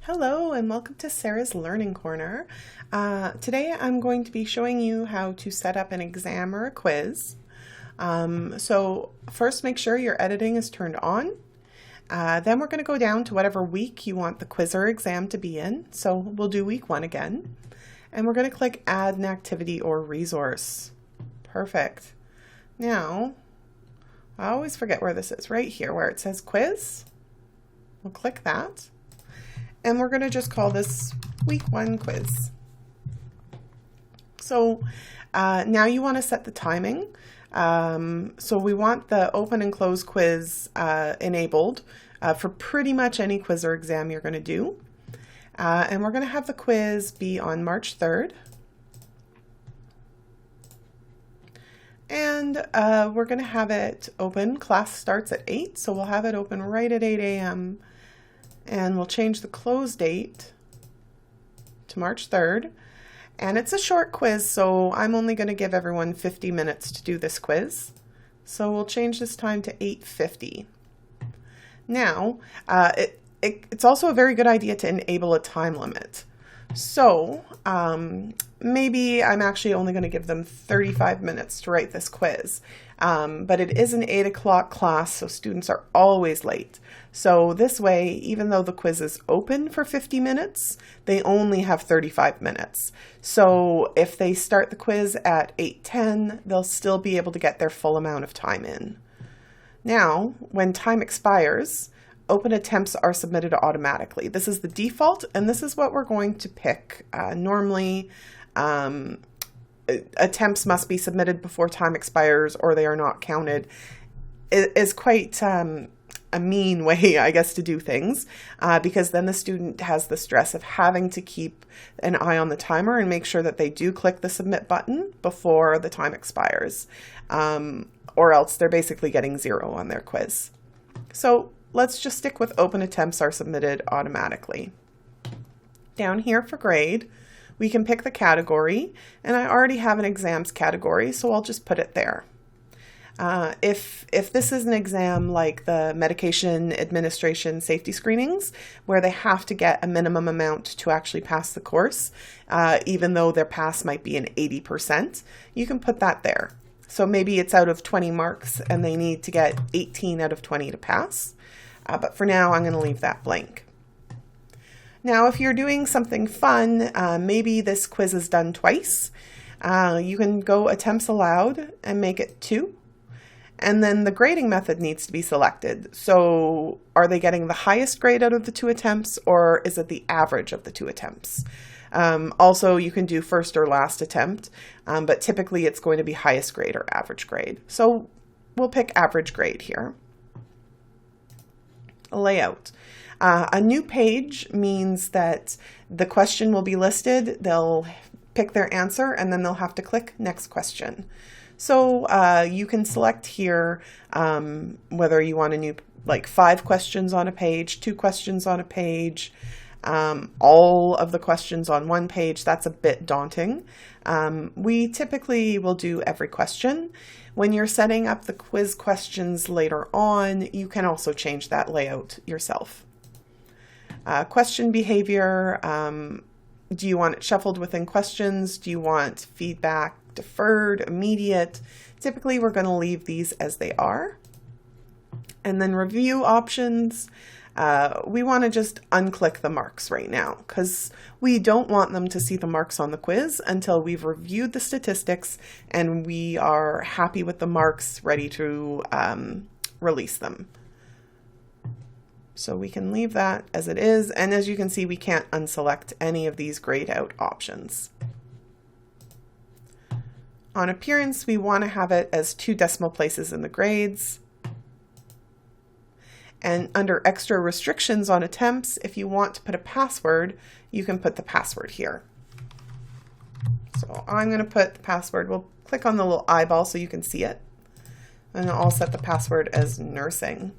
Hello and welcome to Sarah's Learning Corner. Today I'm going to be showing you how to set up an exam or a quiz. So first make sure your editing is turned on. Then we're going to go down to whatever week you want the quiz or exam to be in. So we'll do week 1 again. And we're going to click Add an Activity or Resource. Perfect. Now, I always forget where this is, right here where it says Quiz. We'll click that. And we're going to just call this week 1 quiz. So now you want to set the timing. So we want the open and close quiz enabled for pretty much any quiz or exam you're going to do. And we're going to have the quiz be on March 3rd. And we're going to have it open. Class starts at 8, so we'll have it open right at 8 a.m. And we'll change the close date to March 3rd. And it's a short quiz, so I'm only going to give everyone 50 minutes to do this quiz. So we'll change this time to 8:50. Now, it's also a very good idea to enable a time limit. So maybe I'm actually only going to give them 35 minutes to write this quiz. But it is an 8 o'clock class, so students are always late. So this way, even though the quiz is open for 50 minutes, they only have 35 minutes. So if they start the quiz at 8:10, they'll still be able to get their full amount of time in. Now, when time expires, open attempts are submitted automatically. This is the default, and this is what we're going to pick. Normally, attempts must be submitted before time expires or they are not counted. It is quite a mean way, I guess, to do things because then the student has the stress of having to keep an eye on the timer and make sure that they do click the submit button before the time expires, or else they're basically getting 0 on their quiz. So let's just stick with open attempts are submitted automatically. Down here for grade, we can pick the category, and I already have an exams category, so I'll just put it there. If this is an exam like the medication administration safety screenings, where they have to get a minimum amount to actually pass the course, even though their pass might be an 80%, you can put that there. So maybe it's out of 20 marks and they need to get 18 out of 20 to pass. But for now, I'm going to leave that blank. Now, if you're doing something fun, maybe this quiz is done twice. You can go attempts allowed and make it 2. And then the grading method needs to be selected. So are they getting the highest grade out of the 2 attempts, or is it the average of the 2 attempts? Also, you can do first or last attempt, but typically it's going to be highest grade or average grade. So we'll pick average grade here. Layout. A new page means that the question will be listed, they'll pick their answer, and then they'll have to click next question. So you can select here whether you want a new, like 5 questions on a page, 2 questions on a page, all of the questions on one page. That's a bit daunting. We typically will do every question. When you're setting up the quiz questions later on, you can also change that layout yourself. Question behavior, do you want it shuffled within questions? Do you want feedback, deferred, immediate? Typically, we're going to leave these as they are. And then review options, we want to just unclick the marks right now because we don't want them to see the marks on the quiz until we've reviewed the statistics and we are happy with the marks, ready to release them. So we can leave that as it is, and as you can see, we can't unselect any of these grayed out options. On appearance, we want to have it as 2 decimal places in the grades. And under extra restrictions on attempts, if you want to put a password, you can put the password here. So I'm going to put the password, we'll click on the little eyeball so you can see it. And I'll set the password as nursing.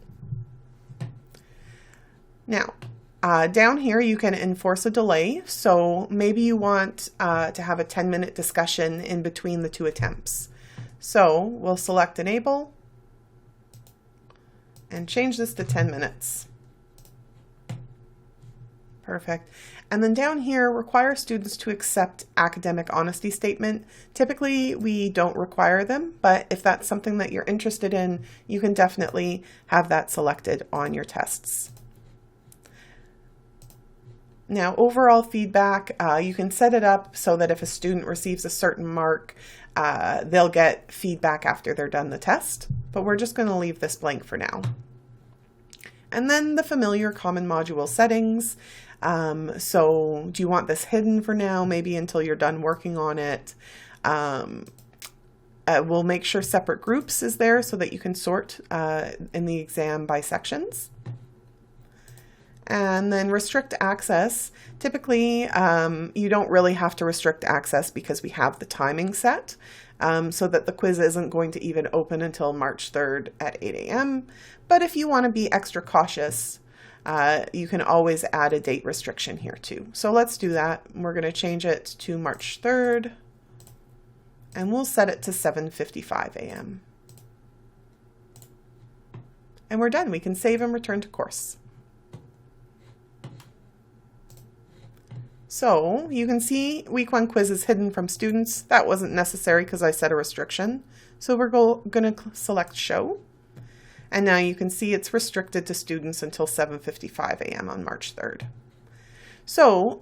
Now, down here you can enforce a delay, so maybe you want to have a 10-minute discussion in between the 2 attempts. So we'll select Enable and change this to 10 minutes. Perfect. And then down here, require students to accept academic honesty statement. Typically, we don't require them, but if that's something that you're interested in, you can definitely have that selected on your tests. Now, overall feedback, you can set it up so that if a student receives a certain mark, they'll get feedback after they're done the test, but we're just going to leave this blank for now. And then the familiar common module settings. So do you want this hidden for now, maybe until you're done working on it? We'll make sure separate groups is there so that you can sort in the exam by sections. And then restrict access. Typically, you don't really have to restrict access because we have the timing set so that the quiz isn't going to even open until March 3rd at 8 a.m. But if you want to be extra cautious, you can always add a date restriction here too. So let's do that. We're going to change it to March 3rd and we'll set it to 7:55 a.m. And we're done. We can save and return to course. So you can see week 1 quiz is hidden from students. That wasn't necessary because I set a restriction. So we're going to select show. And now you can see it's restricted to students until 7:55 a.m. on March 3rd. So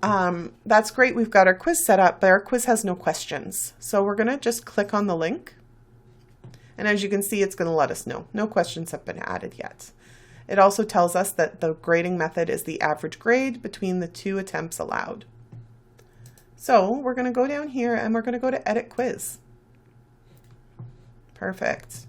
that's great. We've got our quiz set up, but our quiz has no questions. So we're going to just click on the link. And as you can see, it's going to let us know. No questions have been added yet. It also tells us that the grading method is the average grade between the 2 attempts allowed. So we're going to go down here and we're going to go to Edit Quiz. Perfect.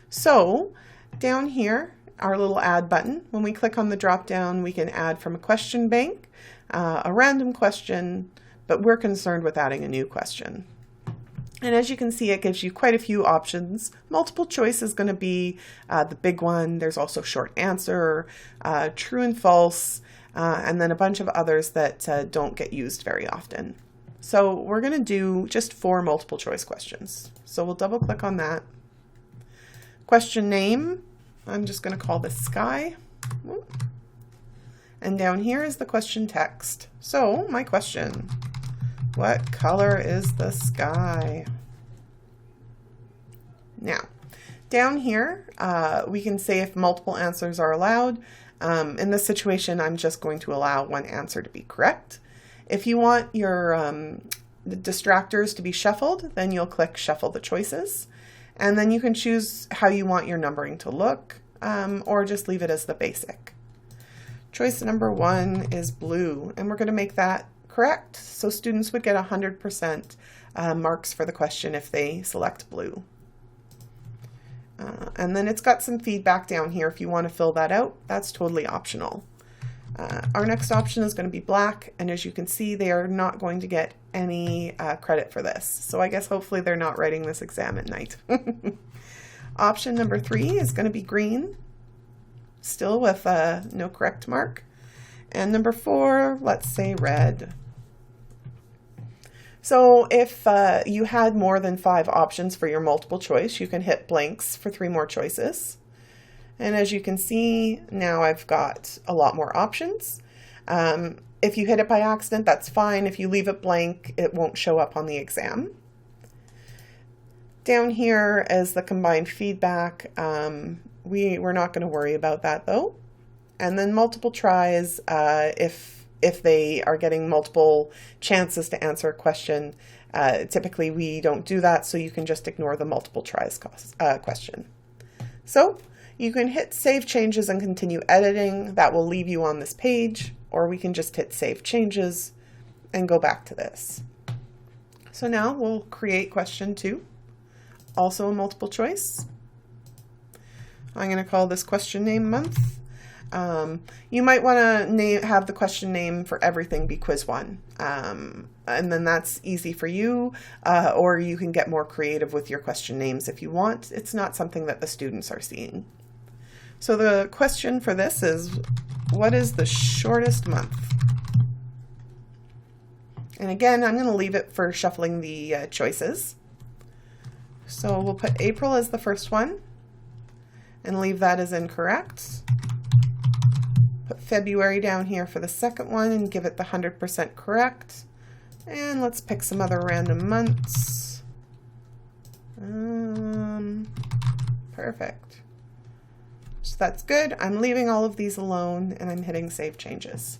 So down here, our little Add button, when we click on the drop down, we can add from a question bank, a random question, but we're concerned with adding a new question. And as you can see, it gives you quite a few options. Multiple choice is going to be the big one. There's also short answer, true and false, and then a bunch of others that don't get used very often. So we're going to do just 4 multiple choice questions. So we'll double click on that. Question name, I'm just going to call this Sky. And down here is the question text. So my question, what color is the sky? Now, down here, we can say if multiple answers are allowed. In this situation, I'm just going to allow one answer to be correct. If you want your the distractors to be shuffled, then you'll click Shuffle the Choices. And then you can choose how you want your numbering to look, or just leave it as the basic. Choice number 1 is blue, and we're going to make that correct. So students would get 100% marks for the question if they select blue. And then it's got some feedback down here. If you want to fill that out, that's totally optional. Our next option is going to be black, and as you can see, they are not going to get any credit for this. So I guess hopefully they're not writing this exam at night. Option number 3 is going to be green, still with no correct mark. And number 4, let's say red. So if you had more than 5 options for your multiple choice, you can hit blanks for 3 more choices. And as you can see, now I've got a lot more options. If you hit it by accident, that's fine. If you leave it blank, it won't show up on the exam. Down here is the combined feedback. We're not going to worry about that though. And then multiple tries, if they are getting multiple chances to answer a question, typically we don't do that, so you can just ignore the multiple tries question. So you can hit Save Changes and continue editing. That will leave you on this page, or we can just hit Save Changes and go back to this. So now we'll create question 2, also a multiple choice. I'm going to call this question name month. You might want to have the question name for everything be quiz 1. And then that's easy for you, or you can get more creative with your question names if you want. It's not something that the students are seeing. So the question for this is, what is the shortest month? And again, I'm going to leave it for shuffling the choices. So we'll put April as the first one and leave that as incorrect. Put February down here for the second one and give it the 100% correct. And let's pick some other random months. Perfect. So that's good. I'm leaving all of these alone and I'm hitting Save Changes.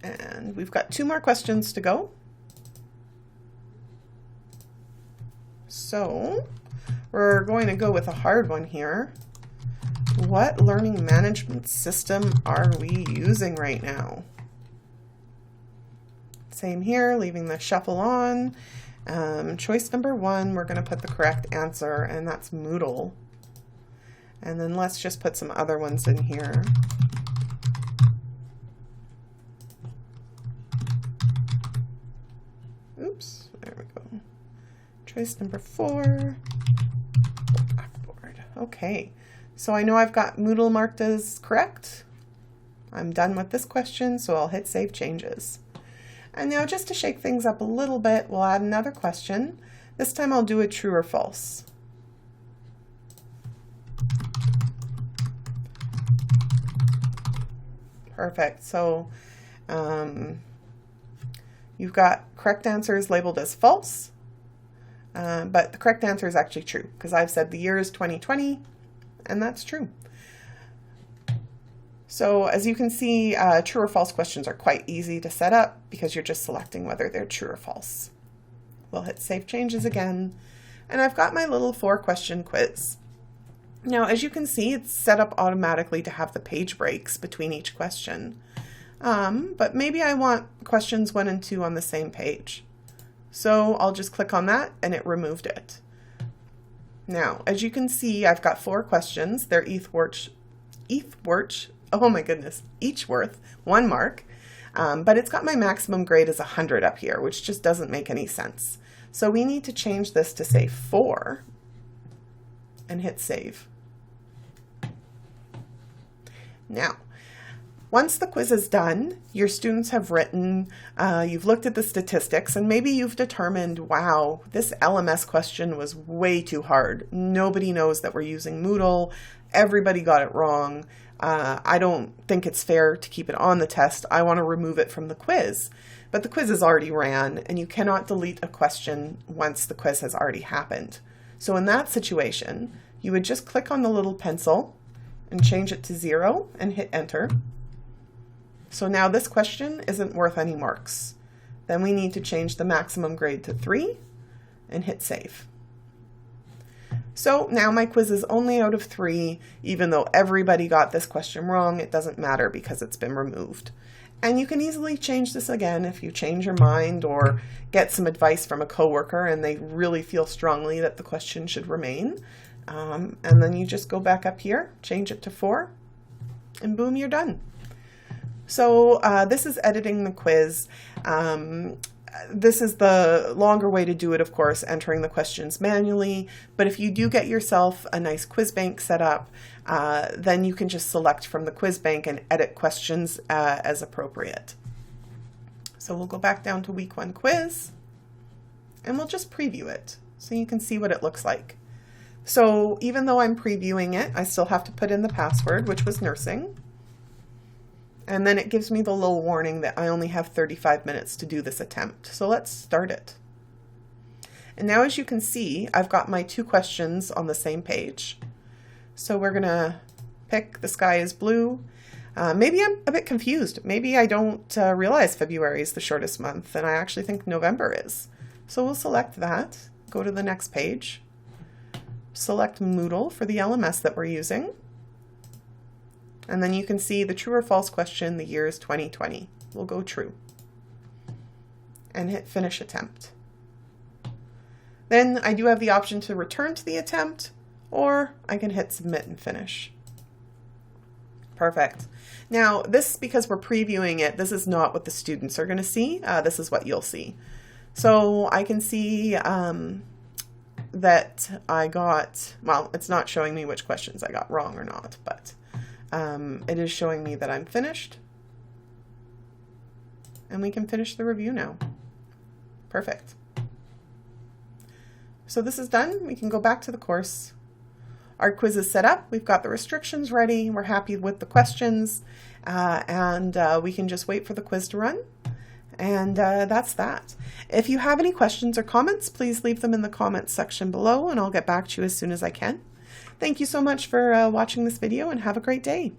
And we've got 2 more questions to go. So we're going to go with a hard one here. What learning management system are we using right now? Same here, leaving the shuffle on. Choice number 1, we're going to put the correct answer, and that's Moodle. And then let's just put some other ones in here. Oops, there we go. Choice number 4, Blackboard. Okay, so I know I've got Moodle marked as correct. I'm done with this question, so I'll hit Save Changes. And now just to shake things up a little bit, we'll add another question. This time I'll do a true or false. Perfect. So you've got correct answers labeled as false, but the correct answer is actually true because I've said the year is 2020, and that's true. So as you can see, true or false questions are quite easy to set up because you're just selecting whether they're true or false. We'll hit Save Changes again, and I've got my little 4-question quiz. Now, as you can see, it's set up automatically to have the page breaks between each question, but maybe I want questions 1 and 2 on the same page. So I'll just click on that and it removed it. Now, as you can see, I've got 4 questions. They're each worth, each worth 1 mark, but it's got my maximum grade as 100 up here, which just doesn't make any sense. So we need to change this to say 4 and hit Save. Now, once the quiz is done, your students have written, you've looked at the statistics, and maybe you've determined, wow, this LMS question was way too hard. Nobody knows that we're using Moodle. Everybody got it wrong. I don't think it's fair to keep it on the test. I want to remove it from the quiz. But the quiz is already ran, and you cannot delete a question once the quiz has already happened. So in that situation, you would just click on the little pencil and change it to 0 and hit Enter. So now this question isn't worth any marks. Then we need to change the maximum grade to 3 and hit Save. So now my quiz is only out of 3, even though everybody got this question wrong. It doesn't matter because it's been removed. And you can easily change this again if you change your mind or get some advice from a coworker and they really feel strongly that the question should remain. And then you just go back up here, change it to 4, and boom, you're done. So this is editing the quiz. This is the longer way to do it, of course, entering the questions manually. But if you do get yourself a nice quiz bank set up, then you can just select from the quiz bank and edit questions as appropriate. So we'll go back down to week 1 quiz, and we'll just preview it so you can see what it looks like. So even though I'm previewing it, I still have to put in the password, which was nursing. And then it gives me the little warning that I only have 35 minutes to do this attempt. So let's start it. And now as you can see, I've got my 2 questions on the same page. So we're gonna pick the sky is blue. Maybe I'm a bit confused. Maybe I don't realize February is the shortest month and I actually think November is. So we'll select that, go to the next page, select Moodle for the LMS that we're using. And then you can see the true or false question, the year is 2020. We'll go true. And hit finish attempt. Then I do have the option to return to the attempt, or I can hit submit and finish. Perfect. Now this, because we're previewing it, this is not what the students are going to see. This is what you'll see. So I can see that I got, well, it's not showing me which questions I got wrong or not, but it is showing me that I'm finished, and we can finish the review now. Perfect. So this is done. We can go back to the course, Our quiz is set up. We've got the restrictions ready. We're happy with the questions, and we can just wait for the quiz to run. And that's that. If you have any questions or comments, please leave them in the comments section below, and I'll get back to you as soon as I can. Thank you so much for watching this video, and have a great day.